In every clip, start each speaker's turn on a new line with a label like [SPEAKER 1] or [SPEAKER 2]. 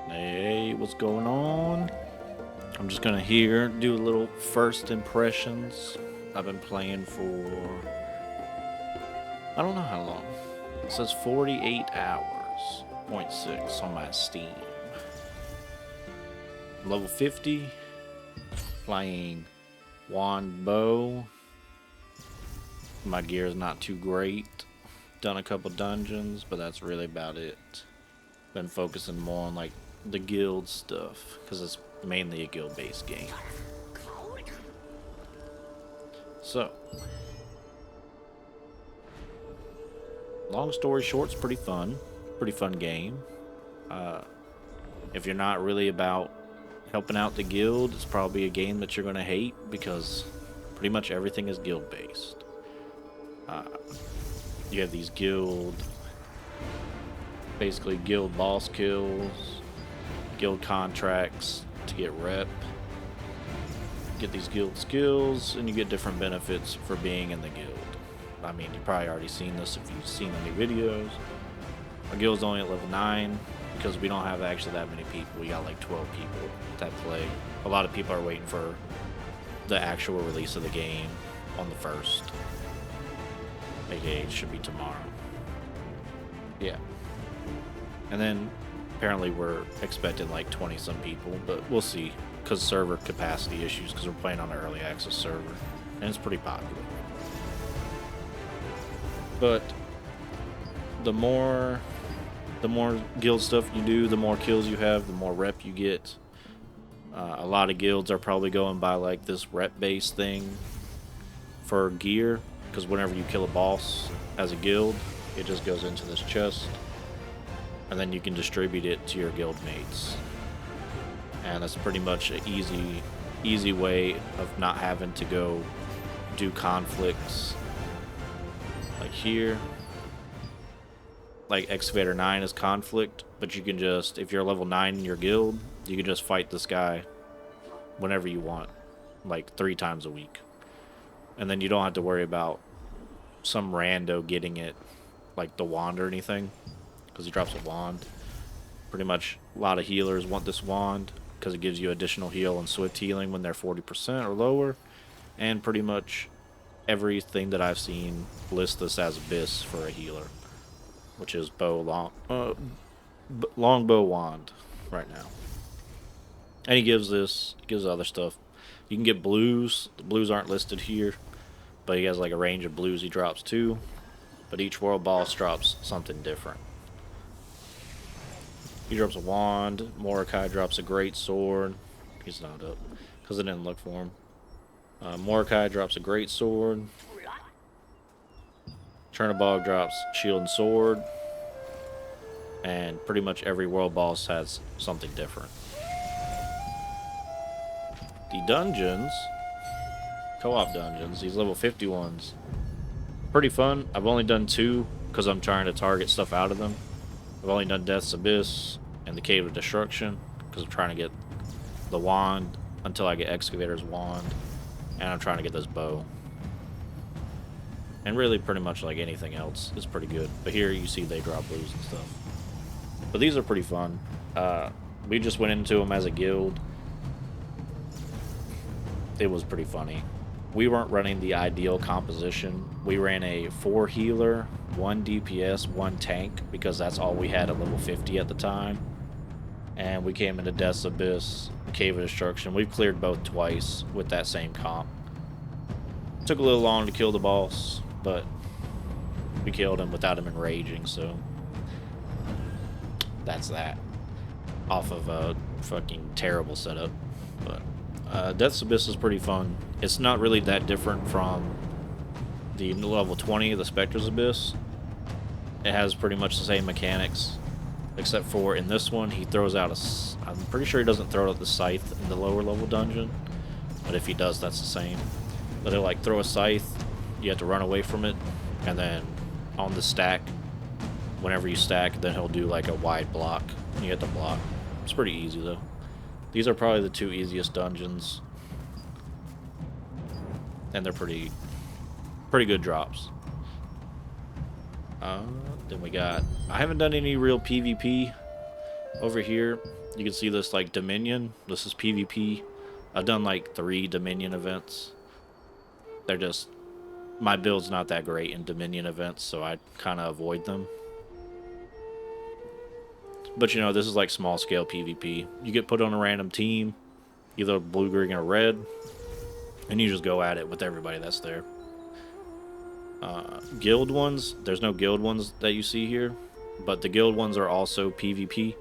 [SPEAKER 1] Hey, what's going on? I'm just gonna do a little first impressions. I've been playing for I don't know how long. It says 48 hours, point 0.6 on my Steam. Level 50, playing wand bow. My gear is not too great. Done a couple dungeons, but that's really about it. Been focusing more on like the guild stuff because it's mainly a guild based game. So, long story short, it's pretty fun. Pretty fun game. Uh, if you're not really about helping out the guild, it's probably a game that you're going to hate because pretty much everything is guild based. Uh, you have these basically guild boss kills, guild contracts to get rep, get these guild skills, and you get different benefits for being in the guild. I mean, you've probably already seen this if you've seen any videos. Our guild's only at level 9 because we don't have actually that many people. We got like 12 people that play. A lot of people are waiting for the actual release of the game on the 1st. AKA it should be tomorrow. Yeah. And then apparently we're expecting like 20 some people, but we'll see because server capacity issues because we're playing on an early access server and it's pretty popular. But the more guild stuff you do, the more kills you have, the more rep you get. A lot of guilds are probably going by like this rep based thing for gear because whenever you kill a boss as a guild, it just goes into this chest and then you can distribute it to your guild mates. And that's pretty much an easy way of not having to go do conflicts like here. Like Excavator 9 is conflict, but you can just, if you're level 9 in your guild, you can just fight this guy whenever you want, like 3 times a week. And then you don't have to worry about some rando getting it, like the wand or anything, because he drops a wand. Pretty much a lot of healers want this wand because it gives you additional heal and swift healing when they're 40% or lower. And pretty much everything that I've seen lists this as Abyss for a healer, which is longbow wand right now. And he gives other stuff. You can get blues. The blues aren't listed here, but he has like a range of blues he drops too. But each world boss drops something different. He drops a wand. Mordecai drops a great sword. He's not up because I didn't look for him. Mordecai drops a great sword. Chernobog drops shield and sword. And pretty much every world boss has something different. The dungeons, co-op dungeons, these level 50 ones, pretty fun. I've only done 2 because I'm trying to target stuff out of them. I've only done Death's Abyss and the Cave of Destruction because I'm trying to get the wand until I get Excavator's wand, and I'm trying to get this bow. And really pretty much like anything else is pretty good. But here you see they drop blues and stuff. But these are pretty fun. We just went into them as a guild. It was pretty funny. We weren't running the ideal composition. We ran a 4 healer, 1 DPS, 1 tank because that's all we had at level 50 at the time. And we came into Death's Abyss, Cave of Destruction. We've cleared both twice with that same comp. Took a little long to kill the boss, but we killed him without him enraging, so that's that. Off of a fucking terrible setup. But Death's Abyss is pretty fun. It's not really that different from the level 20, the Spectre's Abyss. It has pretty much the same mechanics, except for in this one he throws out I'm pretty sure he doesn't throw out the scythe in the lower level dungeon, but if he does, that's the same. But he'll like throw a scythe, you have to run away from it, and then on the stack, whenever you stack, then he'll do like a wide block, and you have to block. It's pretty easy though. These are probably the 2 easiest dungeons, and they're pretty good drops. Then we got, I haven't done any real PvP over here. You can see this like Dominion. This is PvP. I've done like 3 Dominion events. They're just, my build's not that great in Dominion events, so I kind of avoid them. But you know, this is like small scale PvP. You get put on a random team, either blue, green, or red, and you just go at it with everybody that's there. Guild ones, there's no guild ones that you see here, but the guild ones are also PvP.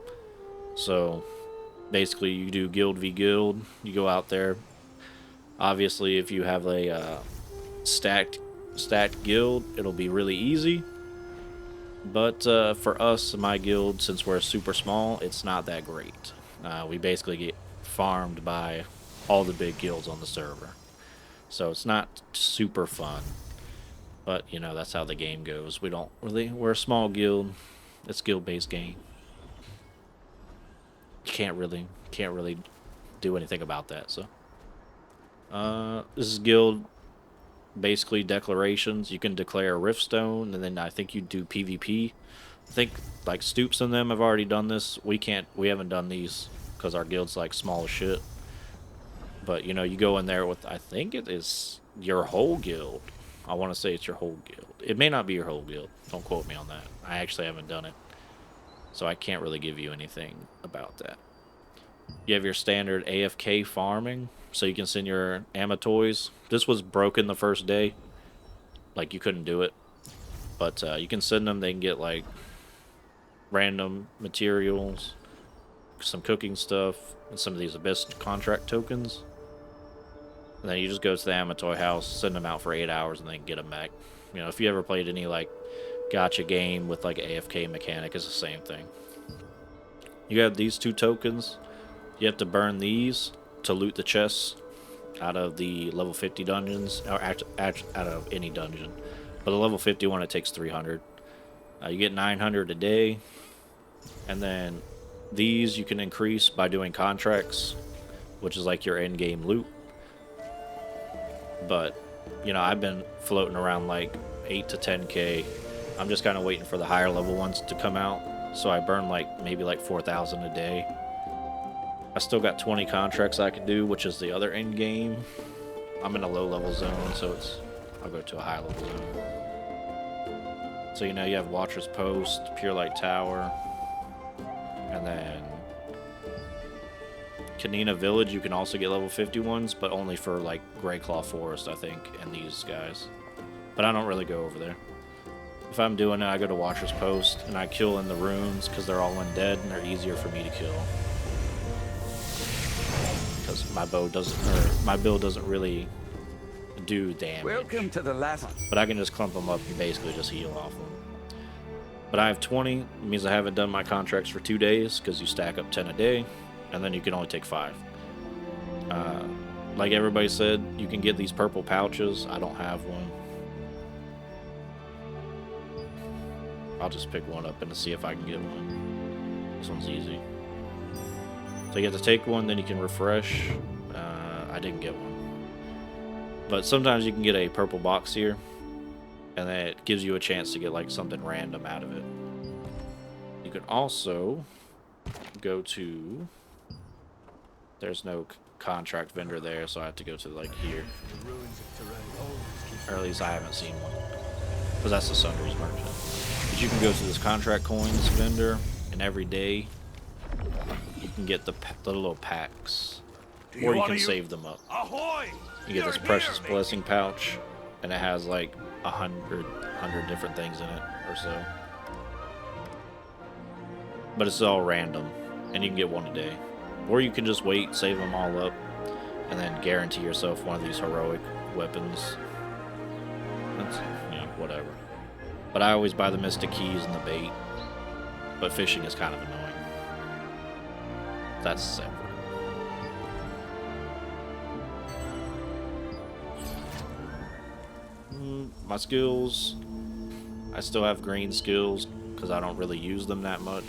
[SPEAKER 1] So basically you do guild v guild, you go out there. Obviously if you have a stacked guild, it'll be really easy. But for us, my guild, since we're super small, it's not that great. We basically get farmed by all the big guilds on the server. So it's not super fun. But, you know, that's how the game goes. We're a small guild. It's guild-based game. You can't really do anything about that, so. This is guild, basically declarations. You can declare a Riftstone, and then I think you do PvP. I think, like, Stoops and them have already done this. We haven't done these, because our guild's, like, small as shit. But, you know, you go in there with, I think it is your whole guild. I want to say it's your whole guild. It may not be your whole guild. Don't quote me on that. I actually haven't done it. So I can't really give you anything about that. You have your standard AFK farming. So you can send your Amatoys. This was broken the first day. Like, you couldn't do it. But you can send them. They can get, like, random materials, some cooking stuff, and some of these Abyss contract tokens. And then you just go to the Amatoy house, send them out for 8 hours, and then get them back. You know, if you ever played any, like, gacha game with, like, AFK mechanic, it's the same thing. You have these 2 tokens. You have to burn these to loot the chests out of the level 50 dungeons, or out of any dungeon. But the level 50 one, it takes 300. You get 900 a day. And then these you can increase by doing contracts, which is like your end game loot. But, you know, I've been floating around like 8 to 10k. I'm just kind of waiting for the higher level ones to come out. So I burn like maybe like 4,000 a day. I still got 20 contracts I could do, which is the other end game. I'm in a low level zone, so I'll go to a high level zone. So, you know, you have Watcher's Post, Pure Light Tower, and then Kanina Village. You can also get level 50 ones, but only for like Greyclaw Forest, I think, and these guys. But I don't really go over there. If I'm doing it, I go to Watcher's Post and I kill in the runes because they're all undead and they're easier for me to kill. Because my build doesn't really do damage.
[SPEAKER 2] Welcome to the last.
[SPEAKER 1] But I can just clump them up and basically just heal off them. But I have 20. It means I haven't done my contracts for 2 days because you stack up 10 a day, and then you can only take 5. Like everybody said, you can get these purple pouches. I don't have one. I'll just pick one up and see if I can get one. This one's easy. So you have to take one, then you can refresh. I didn't get one. But sometimes you can get a purple box here, and then it gives you a chance to get like something random out of it. You can also go to... There's no contract vendor there, so I have to go to like here. Or at least I haven't seen one. Because that's the Sundries merchant. But you can go to this contract coins vendor, and every day you can get the little packs. Or you can save them up.
[SPEAKER 2] Ahoy!
[SPEAKER 1] You get this Precious Blessing pouch, and it has like 100 different things in it or so. But it's all random, and you can get one a day. Or you can just wait, save them all up, and then guarantee yourself one of these heroic weapons. That's, you know, whatever. But I always buy the Mystic Keys and the bait. But fishing is kind of annoying. That's separate. My skills, I still have green skills because I don't really use them that much.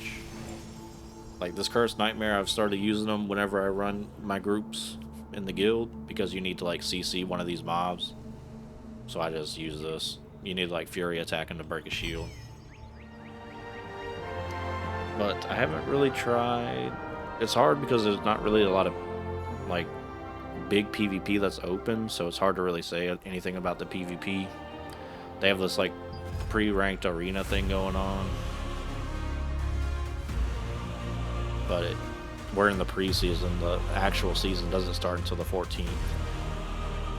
[SPEAKER 1] Like this Cursed Nightmare, I've started using them whenever I run my groups in the guild because you need to like CC one of these mobs. So I just use this. You need like Fury attacking to break a shield. But I haven't really tried it's hard because there's not really a lot of like big PvP that's open, so it's hard to really say anything about the PvP. They have this like pre-ranked arena thing going on, but we're in the preseason. The actual season doesn't start until the 14th,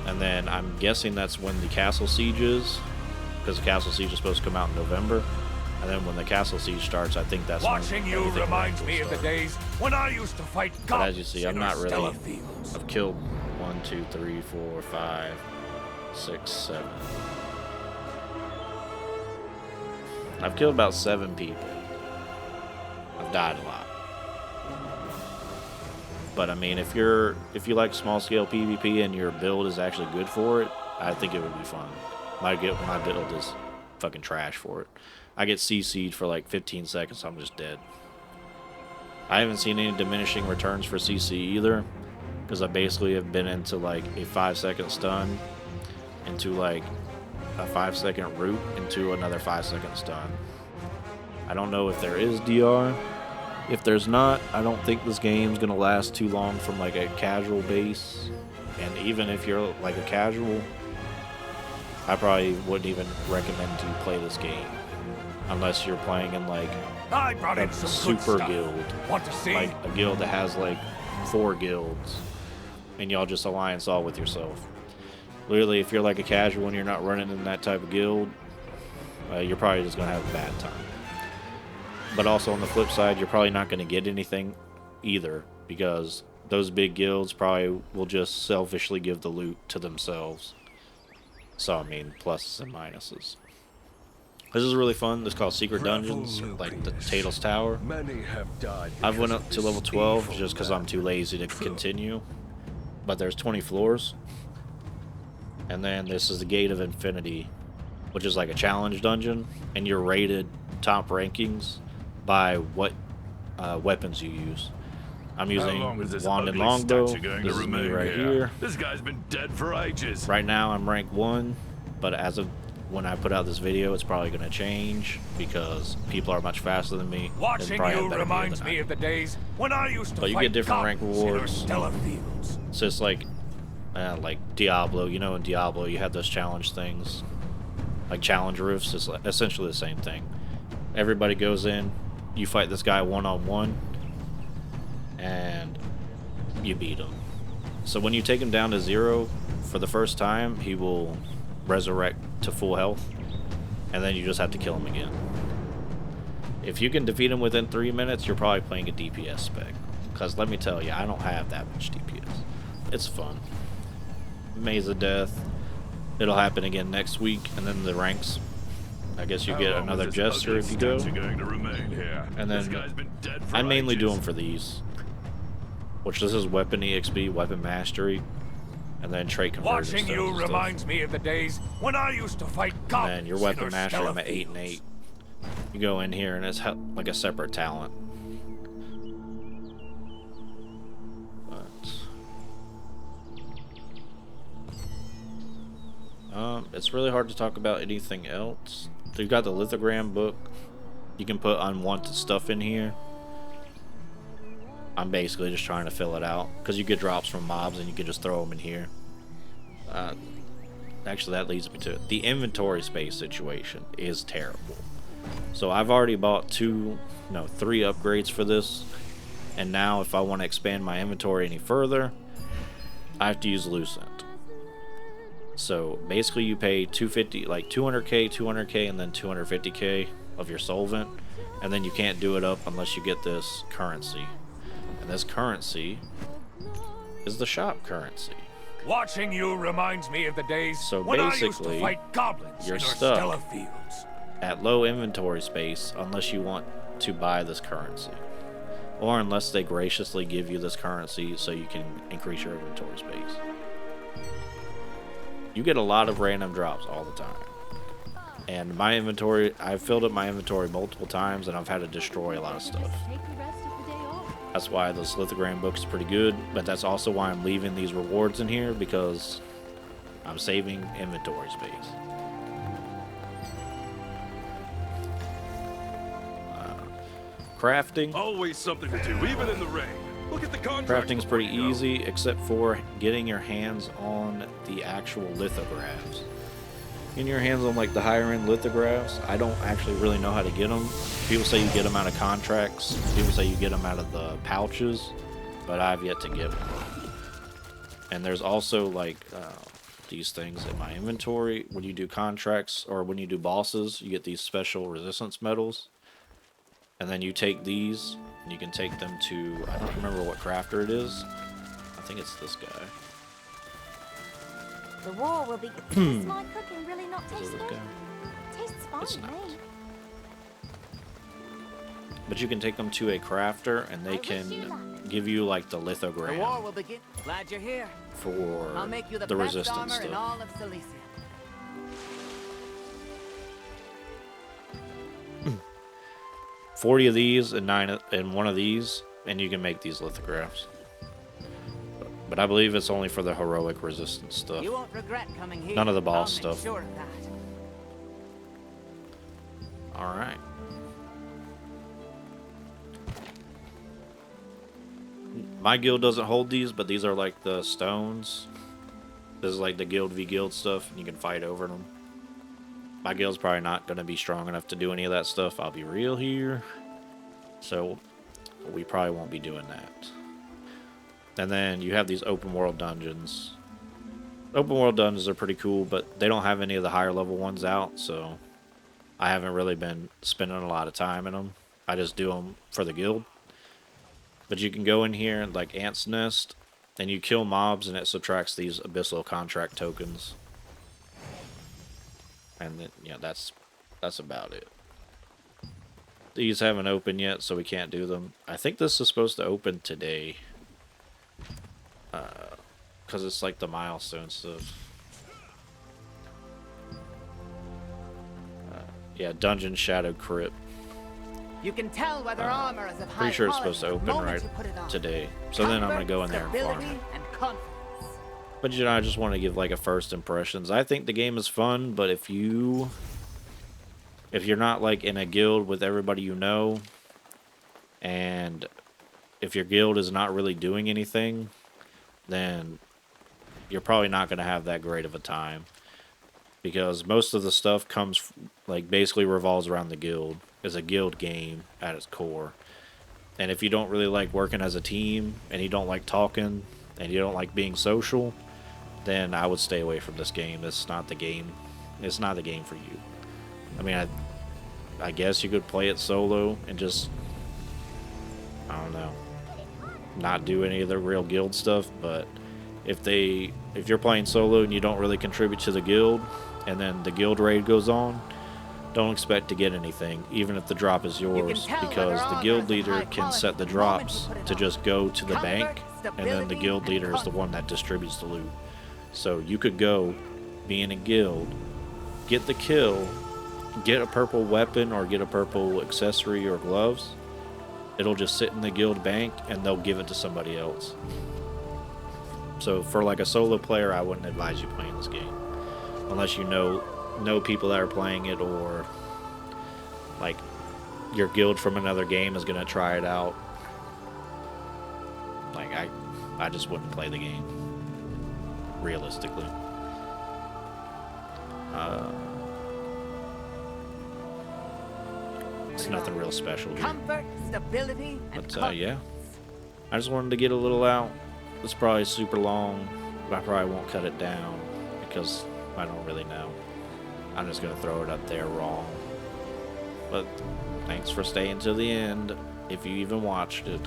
[SPEAKER 1] and then I'm guessing that's when the Castle Siege is, because the Castle Siege is supposed to come out in November. And then when the Castle Siege starts, I think that's
[SPEAKER 2] Watching
[SPEAKER 1] when
[SPEAKER 2] you reminds me of the days when I used to fight goblins.
[SPEAKER 1] But as you see, I'm not really.
[SPEAKER 2] Fields.
[SPEAKER 1] I've killed 1, 2, 3, 4, 5, 6, 7. I've killed about 7 people. I've died a lot. But I mean, if you like small scale PvP and your build is actually good for it, I think it would be fun. My build is fucking trash for it. I get CC'd for like 15 seconds, I'm just dead. I haven't seen any diminishing returns for CC either, because I basically have been into like a 5-second stun, into like a 5-second root, into another 5-second stun. I don't know if there is DR. If there's not, I don't think this game's gonna last too long from like a casual base. And even if you're like a casual, I probably wouldn't even recommend you play this game unless you're playing in like a super guild.
[SPEAKER 2] Want to see?
[SPEAKER 1] Like a guild that has like 4 guilds and y'all just alliance all with yourself. Literally, if you're like a casual and you're not running in that type of guild, you're probably just gonna have a bad time. But also on the flip side, you're probably not gonna get anything either, because those big guilds probably will just selfishly give the loot to themselves. So I mean, pluses and minuses. This is really fun. This is called Secret Dungeons, like the Talos Tower.
[SPEAKER 3] Many have died.
[SPEAKER 1] I've went up to level 12 just because I'm too lazy to continue. But there's 20 floors. And then this is the Gate of Infinity, which is like a challenge dungeon. And you're rated top rankings by what weapons you use. I'm using Wand and Longbow. This is me right here.
[SPEAKER 3] This guy's been dead for ages.
[SPEAKER 1] Right now I'm rank 1, but as of when I put out this video, it's probably going to change because people are much faster than me.
[SPEAKER 2] Watching you reminds me of the days when I used to
[SPEAKER 1] But you get different rank rewards.
[SPEAKER 2] Stellar Fields.
[SPEAKER 1] So it's like Diablo. You know, in Diablo you have those challenge things, like challenge rifts. It's like essentially the same thing. Everybody goes in, you fight this guy one-on-one, and you beat him. So when you take him down to 0 for the first time, he will resurrect to full health, and then you just have to kill him again. If you can defeat him within 3 minutes, you're probably playing a DPS spec, because let me tell you, I don't have that much DPS. It's fun. Maze of Death, it'll happen again next week, and then the ranks, I guess you get another Jester if you go. And then I mainly do them for these, which this is Weapon EXP, Weapon Mastery, and then trait conversion.
[SPEAKER 2] Watching you reminds me of the days when I used to fight goblins.
[SPEAKER 1] And your Weapon Mastery, I'm at 8 and 8. You go in here and it's like a separate talent. It's really hard to talk about anything else. So you've got the lithogram book. You can put unwanted stuff in here. I'm basically just trying to fill it out because you get drops from mobs and you can just throw them in here. Actually, that leads me to it. The inventory space situation is terrible. So I've already bought 3 upgrades for this, and now if I want to expand my inventory any further, I have to use Lucent. So basically you pay 250, like 200k, 200k, and then 250k of your solvent, and then you can't do it up unless you get this currency. And this currency is the shop currency.
[SPEAKER 2] Watching you reminds me of the days
[SPEAKER 1] so
[SPEAKER 2] when I used to
[SPEAKER 1] basically,
[SPEAKER 2] fight goblins
[SPEAKER 1] you're
[SPEAKER 2] in
[SPEAKER 1] stuck
[SPEAKER 2] Stellar Fields.
[SPEAKER 1] At low inventory space unless you want to buy this currency, or unless they graciously give you this currency so you can increase your inventory space. You get a lot of random drops all the time. And my inventory, I've filled up my inventory multiple times and I've had to destroy a lot of stuff. That's why this lithogram book is pretty good, but that's also why I'm leaving these rewards in here, because I'm saving inventory space. Crafting.
[SPEAKER 3] Always something to do, even in the rain. Look at the contract.
[SPEAKER 1] Crafting's pretty easy, except for getting your hands on the actual lithographs. Getting your hands on like the higher end lithographs, I don't actually really know how to get them. People say you get them out of contracts. People say you get them out of the pouches, but I've yet to get one. And there's also like these things in my inventory. When you do contracts or when you do bosses, you get these special resistance medals. And then you take these and you can take them to, I don't remember what crafter it is. I think it's this guy.
[SPEAKER 4] The war will be. Does my cooking really not
[SPEAKER 1] Is
[SPEAKER 4] taste
[SPEAKER 1] it this
[SPEAKER 4] good?
[SPEAKER 1] guy?
[SPEAKER 4] Tastes fine
[SPEAKER 1] It's
[SPEAKER 4] to
[SPEAKER 1] not.
[SPEAKER 4] me.
[SPEAKER 1] But you can take them to a crafter and
[SPEAKER 4] I
[SPEAKER 1] they
[SPEAKER 4] wish you
[SPEAKER 1] can
[SPEAKER 4] luck.
[SPEAKER 1] give you like the
[SPEAKER 5] The war
[SPEAKER 1] lithogram
[SPEAKER 5] will begin. Glad you're here.
[SPEAKER 1] for
[SPEAKER 5] I'll make you the
[SPEAKER 1] the
[SPEAKER 5] best
[SPEAKER 1] resistance
[SPEAKER 5] armor in
[SPEAKER 1] stuff.
[SPEAKER 5] all of Cilicia.
[SPEAKER 1] 40 of these and 9 and 1 of these, and you can make these lithographs. But I believe it's only for the heroic resistance stuff.
[SPEAKER 5] You won't regret coming here.
[SPEAKER 1] None of the boss
[SPEAKER 5] I'll make
[SPEAKER 1] stuff.
[SPEAKER 5] Sure of that.
[SPEAKER 1] All right. My guild doesn't hold these, but these are like the stones. This is like the guild v guild stuff, and you can fight over them. My guild's probably not going to be strong enough to do any of that stuff. I'll be real here. So we probably won't be doing that. And then you have these open world dungeons. Open world dungeons are pretty cool, but they don't have any of the higher level ones out, so I haven't really been spending a lot of time in them. I just do them for the guild. But you can go in here like Ant's Nest, and you kill mobs, and it subtracts these Abyssal Contract tokens. And then, yeah, that's about it. These haven't opened yet, so we can't do them. I think this is supposed to open today. Because it's like the milestone stuff. Yeah, Dungeon Shadow Crypt.
[SPEAKER 5] You can tell whether armor is of high
[SPEAKER 1] Pretty sure it's
[SPEAKER 5] quality
[SPEAKER 1] supposed to
[SPEAKER 5] the
[SPEAKER 1] open
[SPEAKER 5] moment
[SPEAKER 1] right
[SPEAKER 5] you put it on.
[SPEAKER 1] today. So then I'm going to go in there and farm
[SPEAKER 5] Stability
[SPEAKER 1] it.
[SPEAKER 5] and confidence.
[SPEAKER 1] But you know, I just want to give like a first impressions. I think the game is fun, but if you're not like in a guild with everybody you know, and if your guild is not really doing anything, then you're probably not going to have that great of a time. Because most of the stuff comes, like, basically revolves around the guild. It's a guild game at its core. And if you don't really like working as a team, and you don't like talking, and you don't like being social, then I would stay away from this game. It's not the game. It's not the game for you. I mean, I guess you could play it solo and just, I don't know, not do any of the real guild stuff. But if you're playing solo and you don't really contribute to the guild, and then the guild raid goes on, don't expect to get anything, even if the drop is yours,
[SPEAKER 5] tell
[SPEAKER 1] because
[SPEAKER 5] whether
[SPEAKER 1] the
[SPEAKER 5] armor
[SPEAKER 1] guild
[SPEAKER 5] is of
[SPEAKER 1] leader
[SPEAKER 5] high
[SPEAKER 1] can set the
[SPEAKER 5] quality the moment you
[SPEAKER 1] drops
[SPEAKER 5] put it
[SPEAKER 1] to
[SPEAKER 5] on.
[SPEAKER 1] just go to the
[SPEAKER 5] Comfort,
[SPEAKER 1] bank, and then the
[SPEAKER 5] stability,
[SPEAKER 1] guild
[SPEAKER 5] and
[SPEAKER 1] leader is the one that distributes the loot. So you could go, be in a guild, get the kill, get a purple weapon or get a purple accessory or gloves. It'll just sit in the guild bank and they'll give it to somebody else. So for like a solo player, I wouldn't advise you playing this game unless you know people that are playing it, or like your guild from another game is gonna try it out. Like I just wouldn't play the game realistically. It's nothing real special here.
[SPEAKER 5] Comfort, stability, and
[SPEAKER 1] But
[SPEAKER 5] confidence.
[SPEAKER 1] yeah, I just wanted to get a little out. It's probably super long, but I probably won't cut it down because I don't really know. I'm just gonna throw it up there raw. But thanks for staying till the end, if you even watched it.